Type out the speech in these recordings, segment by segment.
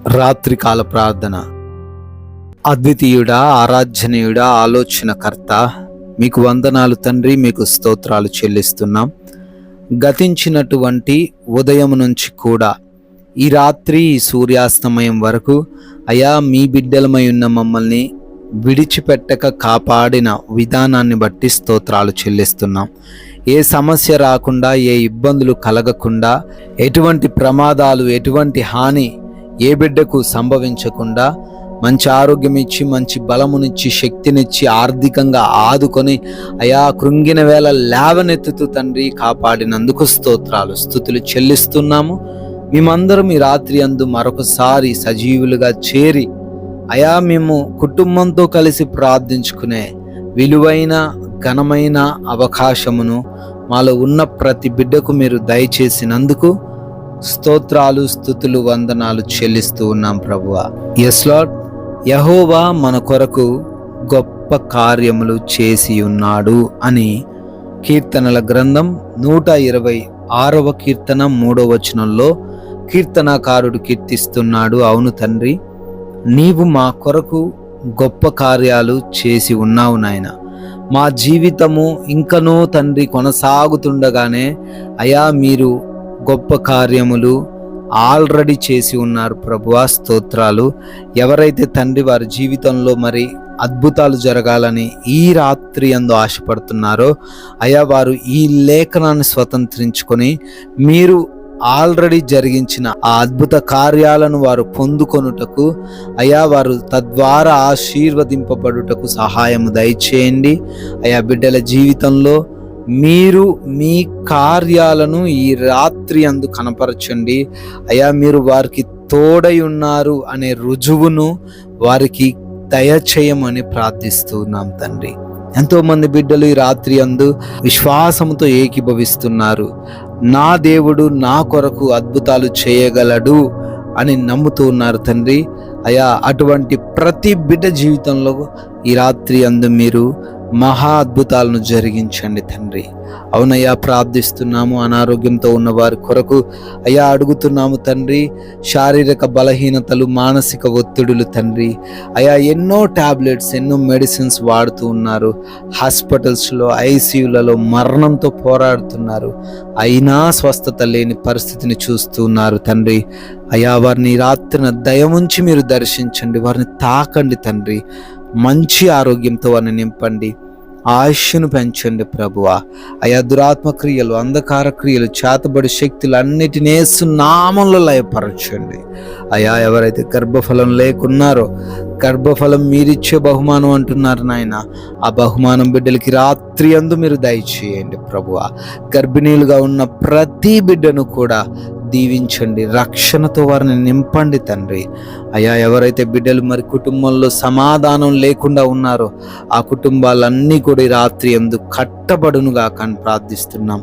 రాత్రికాల ప్రార్థన. అద్వితీయుడా, ఆరాధ్యనీయుడా, ఆలోచనకర్త, మీకు వందనాలు తండ్రి, మీకు స్తోత్రాలు చెల్లిస్తున్నాం. గతించినటువంటి ఉదయం నుంచి కూడా ఈ రాత్రి, ఈ సూర్యాస్తమయం వరకు అయా మీ బిడ్డలమై ఉన్న మమ్మల్ని విడిచిపెట్టక కాపాడిన విధానాన్ని బట్టి స్తోత్రాలు చెల్లిస్తున్నాం. ఏ సమస్య రాకుండా, ఏ ఇబ్బందులు కలగకుండా, ఎటువంటి ప్రమాదాలు, ఎటువంటి హాని ఏ బిడ్డకు సంభవించకుండా మంచి ఆరోగ్యం ఇచ్చి, మంచి బలమునిచ్చి, శక్తినిచ్చి, ఆర్థికంగా ఆదుకొని అయా కృంగిన వేళ లేవనెత్తుతూ తండ్రి కాపాడినందుకు స్తోత్రాలు, స్తుతులు చెల్లిస్తున్నాము. మేమందరం ఈ రాత్రి అందు మరొకసారి సజీవులుగా చేరి అయా మేము కుటుంబంతో కలిసి ప్రార్థించుకునే విలువైన ఘనమైన అవకాశమును మాలో ఉన్న ప్రతి బిడ్డకు మీరు దయచేసినందుకు స్తోత్రాలు, స్తుతులు, వందనాలు చెల్లిస్తూ ఉన్నాం ప్రభువా. ఎస్ లార్డ్, యెహోవా మన కొరకు గొప్ప కార్యములు చేసి ఉన్నాడు అని కీర్తనల గ్రంథం 126వ కీర్తన 3వ వచనంలో కీర్తనాకారుడు కీర్తిస్తున్నాడు. అవును తండ్రి, నీవు మా కొరకు గొప్ప కార్యాలు చేసి ఉన్నావు నాయన. మా జీవితము ఇంకనూ తండ్రి కొనసాగుతుండగానే అయా మీరు గొప్ప కార్యములు ఆల్రెడీ చేసి ఉన్నారు ప్రభువా, స్తోత్రాలు. ఎవరైతే తండ్రి వారి జీవితంలో మరి అద్భుతాలు జరగాలని ఈ రాత్రి యందు ఆశపడుతున్నారో అయా వారు ఈ లేఖనాన్ని స్వతంత్రించుకొని మీరు ఆల్రెడీ జరిగించిన ఆ అద్భుత కార్యాలను వారు పొందుకొనుటకు అయా వారు తద్వారా ఆశీర్వదింపబడుటకు సహాయము దయచేయండి. అయా బిడ్డల జీవితంలో మీరు మీ కార్యాలను ఈ రాత్రి అందు కనపరచండి. అయా మీరు వారికి తోడై ఉన్నారు అనే రుజువును వారికి దయచేయమని ప్రార్థిస్తున్నాం తండ్రి. ఎంతోమంది బిడ్డలు ఈ రాత్రి అందు విశ్వాసంతో ఏకీభవిస్తున్నారు. నా దేవుడు నా కొరకు అద్భుతాలు చేయగలడు అని నమ్ముతూ ఉన్నారు తండ్రి. అయా అటువంటి ప్రతి బిడ్డ జీవితంలో ఈ రాత్రి అందు మీరు మహా అద్భుతాలను జరిగించండి తండ్రి. అవునయ్యా, ప్రార్థిస్తున్నాము. అనారోగ్యంతో ఉన్న వారి కొరకు అయ్యా అడుగుతున్నాము తండ్రి. శారీరక బలహీనతలు, మానసిక ఒత్తిడులు తండ్రి అయా ఎన్నో టాబ్లెట్స్, ఎన్నో మెడిసిన్స్ వాడుతూ ఉన్నారు. హాస్పిటల్స్లో, ఐసీయూలలో మరణంతో పోరాడుతున్నారు. అయినా స్వస్థత లేని పరిస్థితిని చూస్తూ ఉన్నారు తండ్రి. అయా వారిని రాత్రిన దయముంచి మీరు దర్శించండి, వారిని తాకండి తండ్రి. మంచి ఆరోగ్యంతో వారిని నింపండి, ఆయుష్ను పెంచండి ప్రభువా. అయా దురాత్మ క్రియలు, అంధకార క్రియలు, చేతబడి శక్తులు అన్నిటినీ యేసు నామములో లయపరచండి. అయా ఎవరైతే గర్భఫలం లేకున్నారో, గర్భఫలం మీరిచ్చే బహుమానం అంటున్నారు నాయన, ఆ బహుమానం బిడ్డలకి రాత్రి అందు మీరు దయచేయండి ప్రభువా. గర్భిణీలుగా ఉన్న ప్రతి బిడ్డను కూడా దీవించండి, రక్షణతో వారిని నింపండి తండ్రి. అయా ఎవరైతే బిడ్డలు మరి కుటుంబంలో సమాధానం లేకుండా ఉన్నారో ఆ కుటుంబాలన్నీ కూడా ఈ రాత్రి యందు కట్టబడునుగా కానీ ప్రార్థిస్తున్నాం.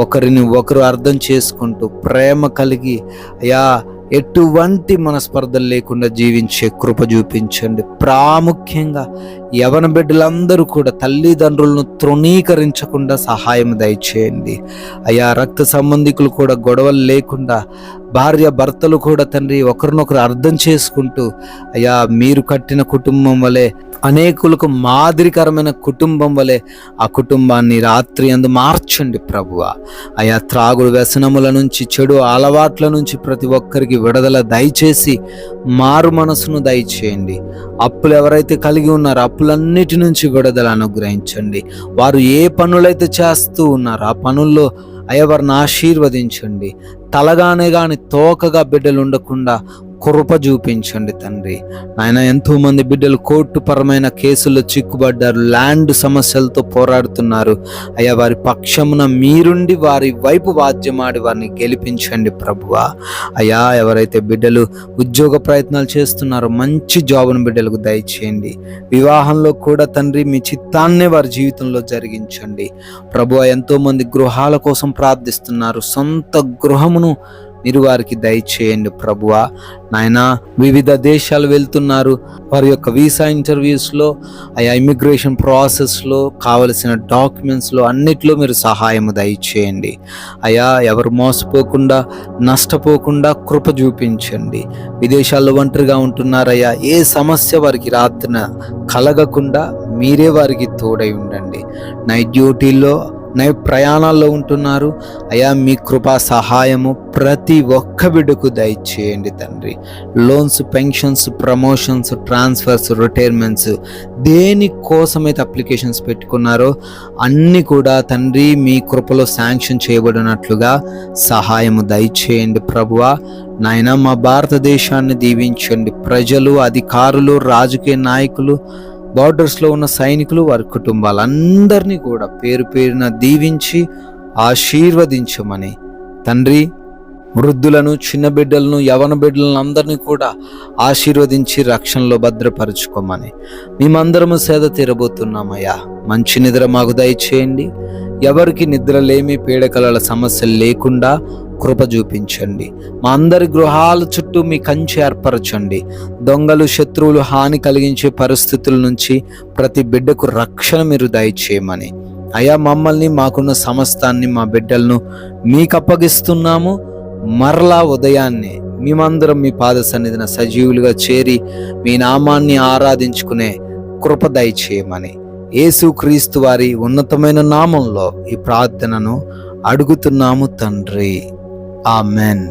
ఒకరిని ఒకరు అర్థం చేసుకుంటూ ప్రేమ కలిగి అయా ఎటువంటి మనస్పర్ధలు లేకుండా జీవించే కృప చూపించండి. ప్రాముఖ్యంగా యవన బిడ్డలందరూ కూడా తల్లిదండ్రులను తృణీకరించకుండా సహాయం దయచేయండి. అయా రక్త సంబంధికులు కూడా గొడవలు లేకుండా, భార్య భర్తలు కూడా తండ్రి ఒకరినొకరు అర్థం చేసుకుంటూ అయా మీరు కట్టిన కుటుంబం వలె, అనేకులకు మాదిరికరమైన కుటుంబం వలె ఆ కుటుంబాన్ని రాత్రి అందు మార్చండి ప్రభువా. అయా త్రాగుడు వ్యసనముల నుంచి, చెడు అలవాట్ల నుంచి ప్రతి ఒక్కరికి విడుదల దయచేసి మారు మనసును దయచేయండి. అప్పులు ఎవరైతే కలిగి ఉన్నారో అప్పులన్నిటి నుంచి విడుదల అనుగ్రహించండి. వారు ఏ పనులైతే చేస్తూ ఉన్నారో ఆ పనుల్లో అయ్యా వారిని ఆశీర్వదించండి. తలగానే గాని తోకగా బిడ్డలు ఉండకుండా కృప చూపించండి తండ్రి. నాయన ఎంతో మంది బిడ్డలు కోర్టు పరమైన కేసుల్లో చిక్కుబడ్డారు, ల్యాండ్ సమస్యలతో పోరాడుతున్నారు. అయ్యా వారి పక్షమున మీరుండి వారి వైపు వాద్యమాడి వారిని గెలిపించండి ప్రభువా. అయ్యా ఎవరైతే బిడ్డలు ఉద్యోగ ప్రయత్నాలు చేస్తున్నారో మంచి జాబును బిడ్డలకు దయచేయండి. వివాహంలో కూడా తండ్రి మీ చిత్తాన్నే వారి జీవితంలో జరిగించండి ప్రభువా. ఎంతో మంది గృహాల కోసం ప్రార్థిస్తున్నారు. సొంత గృహమును మీరు వారికి దయచేయండి ప్రభువా. నాయనా, వివిధ దేశాలు వెళ్తున్నారు, వారి యొక్క వీసా ఇంటర్వ్యూస్లో, ఆయా ఇమిగ్రేషన్ ప్రాసెస్లో కావలసిన డాక్యుమెంట్స్లో అన్నిట్లో మీరు సహాయము దయచేయండి అయ్యా. ఎవరు మోసపోకుండా నష్టపోకుండా కృప చూపించండి. విదేశాల్లో ఒంటరిగా ఉంటున్నారయ్యా, ఏ సమస్య వారికి రాత్రిన కలగకుండా మీరే వారికి తోడై ఉండండి. నైట్ డ్యూటీల్లో ప్రయాణాల్లో ఉంటున్నారు అయ్యా, మీ కృపా సహాయము ప్రతి ఒక్క బిడ్డకు దయచేయండి తండ్రి. Loans, pensions, promotions, transfers, retirements, దేని కోసమైతే అప్లికేషన్స్ పెట్టుకున్నారో అన్నీ కూడా తండ్రి మీ కృపలో శాంక్షన్ చేయబడినట్లుగా సహాయము దయచేయండి ప్రభువా. నాయన, మా భారతదేశాన్ని దీవించండి. ప్రజలు, అధికారులు, రాజకీయ నాయకులు, బార్డర్స్లో ఉన్న సైనికులు, వారి కుటుంబాలందరినీ కూడా పేరు పేరున దీవించి ఆశీర్వదించమని తండ్రి, వృద్ధులను, చిన్న బిడ్డలను, యవన బిడ్డలను అందరినీ కూడా ఆశీర్వదించి రక్షణలో భద్రపరచుకోమని మేమందరము సేద తీరబోతున్నామయ్యా. మంచి నిద్ర మాకు దయచేయండి. ఎవరికి నిద్రలేమి, పీడకలల సమస్యలు లేకుండా కృప చూపించండి. మా అందరి గృహాల చుట్టూ మీ కంచె ఏర్పరచండి. దొంగలు, శత్రువులు హాని కలిగించే పరిస్థితుల నుంచి ప్రతి బిడ్డకు రక్షణ మీరు దయచేయమని అయ్యా. మమ్మల్ని, మాకున్న సమస్తాన్ని, మా బిడ్డలను మీకు అప్పగిస్తున్నాము. మరలా ఉదయాన్నే మేమందరం మీ పాద సన్నిధిన సజీవులుగా చేరి మీ నామాన్ని ఆరాధించుకునే కృప దయచేయమని యేసుక్రీస్తు వారి ఉన్నతమైన నామంలో ఈ ప్రార్థనను అడుగుతున్నాము తండ్రి. ఆమెన్.